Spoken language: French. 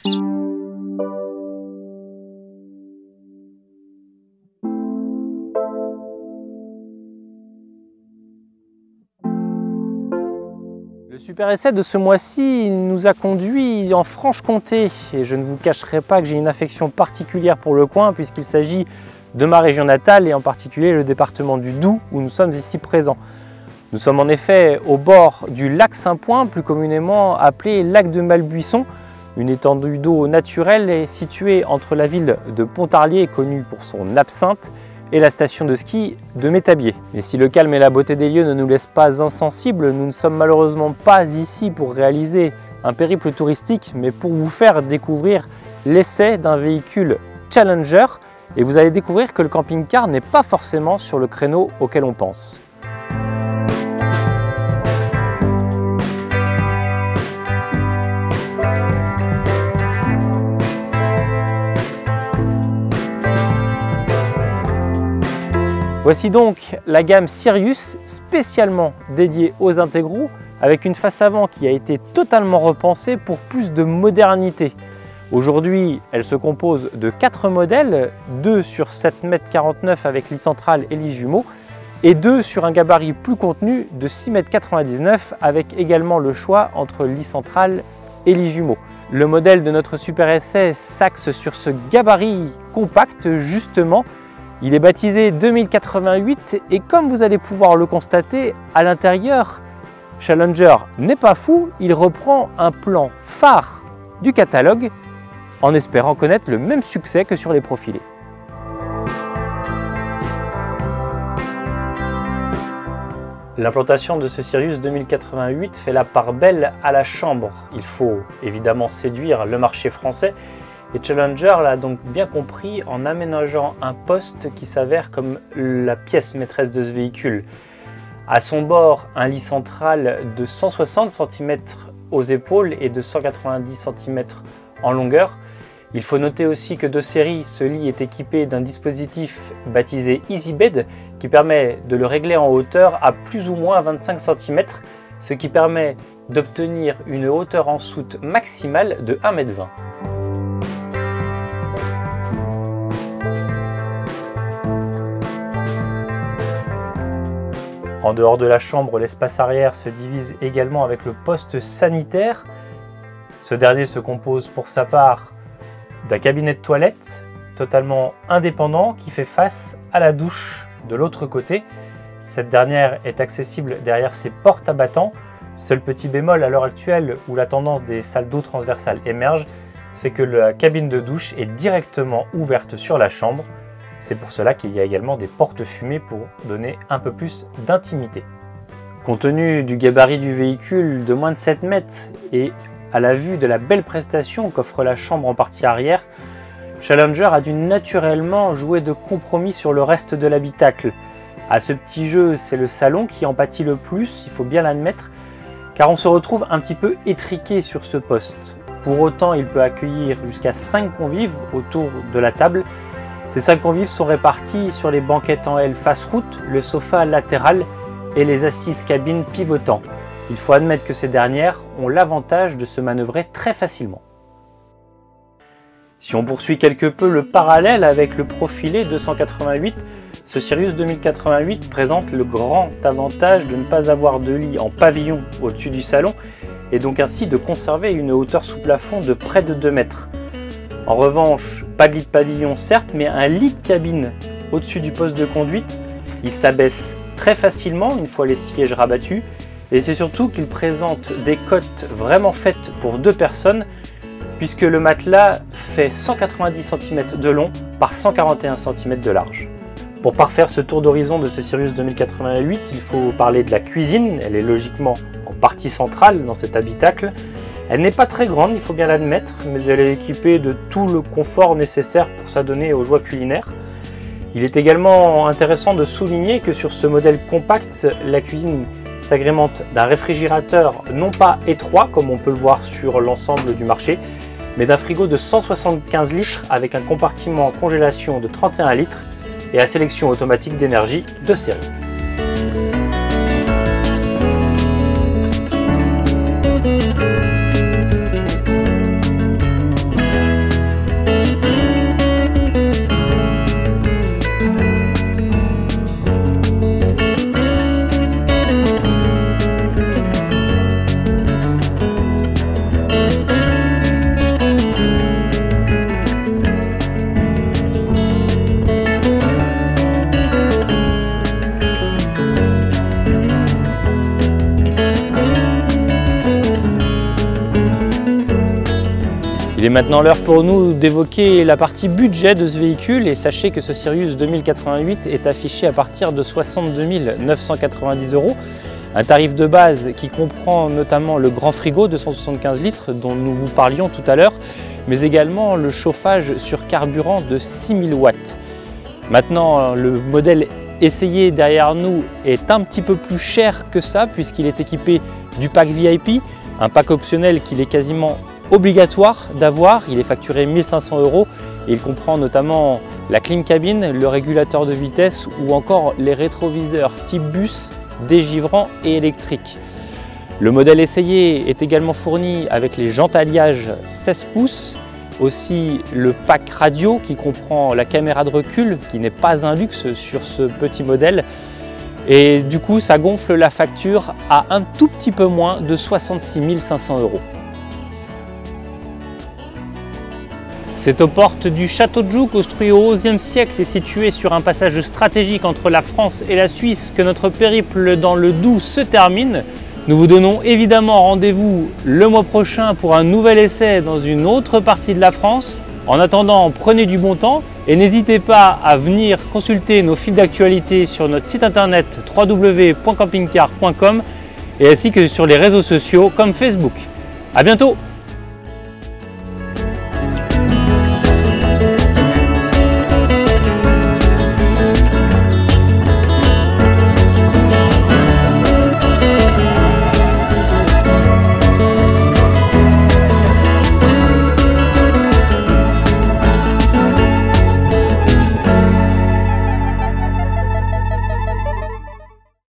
Le super essai de ce mois-ci nous a conduit en Franche-Comté et je ne vous cacherai pas que j'ai une affection particulière pour le coin puisqu'il s'agit de ma région natale et en particulier le département du Doubs où nous sommes ici présents. Nous sommes en effet au bord du lac Saint-Point, plus communément appelé lac de Malbuisson, une étendue d'eau naturelle est située entre la ville de Pontarlier, connue pour son absinthe, et la station de ski de Métabier. Mais si le calme et la beauté des lieux ne nous laissent pas insensibles, nous ne sommes malheureusement pas ici pour réaliser un périple touristique, mais pour vous faire découvrir l'essai d'un véhicule Challenger. Et vous allez découvrir que le camping-car n'est pas forcément sur le créneau auquel on pense. Voici donc la gamme Sirius, spécialement dédiée aux intégraux, avec une face avant qui a été totalement repensée pour plus de modernité. Aujourd'hui, elle se compose de 4 modèles, 2 sur 7,49 m avec lit central et lit jumeaux, et 2 sur un gabarit plus contenu de 6,99 m avec également le choix entre lit central et lit jumeaux. Le modèle de notre super essai s'axe sur ce gabarit compact justement. Il est baptisé 2088 et comme vous allez pouvoir le constater, à l'intérieur, Challenger n'est pas fou, il reprend un plan phare du catalogue en espérant connaître le même succès que sur les profilés. L'implantation de ce Sirius 2088 fait la part belle à la chambre. Il faut évidemment séduire le marché français. Et Challenger l'a donc bien compris en aménageant un poste qui s'avère comme la pièce maîtresse de ce véhicule. À son bord, un lit central de 160 cm aux épaules et de 190 cm en longueur. Il faut noter aussi que de série, ce lit est équipé d'un dispositif baptisé EasyBed qui permet de le régler en hauteur à plus ou moins 25 cm, ce qui permet d'obtenir une hauteur en soute maximale de 1,20 m. En dehors de la chambre, l'espace arrière se divise également avec le poste sanitaire. Ce dernier se compose pour sa part d'un cabinet de toilette totalement indépendant qui fait face à la douche de l'autre côté. Cette dernière est accessible derrière ses portes à battants. Seul petit bémol à l'heure actuelle où la tendance des salles d'eau transversales émerge, c'est que la cabine de douche est directement ouverte sur la chambre. C'est pour cela qu'il y a également des portes fumées pour donner un peu plus d'intimité. Compte tenu du gabarit du véhicule de moins de 7 mètres et à la vue de la belle prestation qu'offre la chambre en partie arrière, Challenger a dû naturellement jouer de compromis sur le reste de l'habitacle. À ce petit jeu, c'est le salon qui en pâtit le plus, il faut bien l'admettre, car on se retrouve un petit peu étriqué sur ce poste. Pour autant, il peut accueillir jusqu'à 5 convives autour de la table. Ces 5 convives sont répartis sur les banquettes en L face route, le sofa latéral et les assises cabines pivotant. Il faut admettre que ces dernières ont l'avantage de se manœuvrer très facilement. Si on poursuit quelque peu le parallèle avec le profilé 288, ce Sirius 2088 présente le grand avantage de ne pas avoir de lit en pavillon au-dessus du salon et donc ainsi de conserver une hauteur sous plafond de près de 2 mètres. En revanche, pas de lit de pavillon certes, mais un lit de cabine au-dessus du poste de conduite. Il s'abaisse très facilement une fois les sièges rabattus et c'est surtout qu'il présente des cotes vraiment faites pour 2 personnes puisque le matelas fait 190 cm de long par 141 cm de large. Pour parfaire ce tour d'horizon de ce Sirius 2088, il faut parler de la cuisine. Elle est logiquement en partie centrale dans cet habitacle. Elle n'est pas très grande, il faut bien l'admettre, mais elle est équipée de tout le confort nécessaire pour s'adonner aux joies culinaires. Il est également intéressant de souligner que sur ce modèle compact, la cuisine s'agrémente d'un réfrigérateur non pas étroit comme on peut le voir sur l'ensemble du marché, mais d'un frigo de 175 litres avec un compartiment congélation de 31 litres et la sélection automatique d'énergie de série. Il est maintenant l'heure pour nous d'évoquer la partie budget de ce véhicule et sachez que ce Sirius 2088 est affiché à partir de 62 990 €. Un tarif de base qui comprend notamment le grand frigo de 175 litres dont nous vous parlions tout à l'heure, mais également le chauffage sur carburant de 6000 watts. Maintenant, le modèle essayé derrière nous est un petit peu plus cher que ça puisqu'il est équipé du pack VIP, un pack optionnel qu'il est quasiment obligatoire d'avoir. Il est facturé 1500 € et il comprend notamment la clim cabine, le régulateur de vitesse ou encore les rétroviseurs type bus, dégivrants et électriques. Le modèle essayé est également fourni avec les jantes alliage 16 pouces, aussi le pack radio qui comprend la caméra de recul qui n'est pas un luxe sur ce petit modèle. Et du coup, ça gonfle la facture à un tout petit peu moins de 66 500 €. C'est aux portes du château de Joux, construit au XIe siècle et situé sur un passage stratégique entre la France et la Suisse, que notre périple dans le Doubs se termine. Nous vous donnons évidemment rendez-vous le mois prochain pour un nouvel essai dans une autre partie de la France. En attendant, prenez du bon temps et n'hésitez pas à venir consulter nos fils d'actualité sur notre site internet www.campingcar.com et ainsi que sur les réseaux sociaux comme Facebook. À bientôt!